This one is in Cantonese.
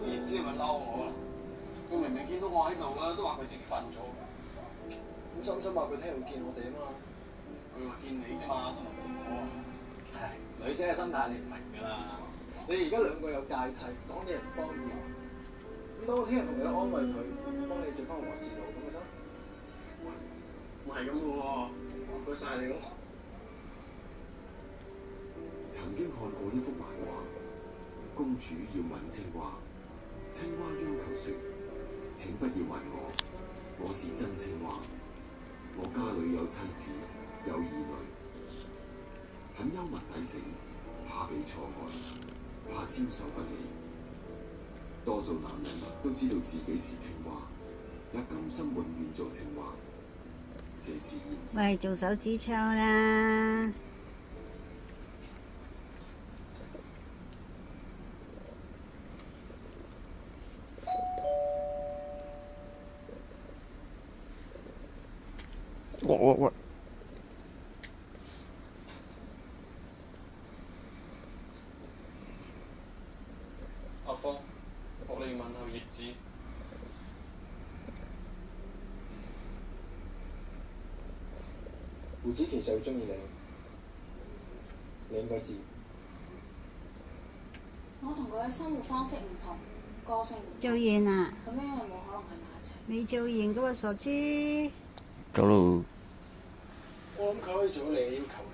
葉子咪嬲我啦！佢明明見到我喺度啦，都話佢自己瞓咗。咁心心話佢聽日會見我哋啊嘛。佢話見你啫嘛，都唔係見我。唉，女仔嘅心態你唔明㗎啦。你而家兩個有芥蒂，講嘢唔方便。咁當我聽日同你安慰佢，幫你做翻和事佬咁咪得？唔係咁嘅喎，唔該曬你咯。曾經看過一幅漫畫，公主要吻青蛙，青蛙央求說：請不要吻我，我是真青蛙，我家裏有妻子，有兒女，很幽默抵死，怕被錯愛，怕消受不起。多數男人都知道自己是青蛙，也甘心永遠做青蛙，這是現實。喂，做手指抽啦！喂！阿峰，我哋問候葉子。胡子其實好中意你，你應該知。我同佢嘅生活方式唔同，個性唔同，做完啦？咁樣係冇可能喺埋一齊。未做完嘅喎，傻豬。搞到我諗佢可以做到你嘅要求。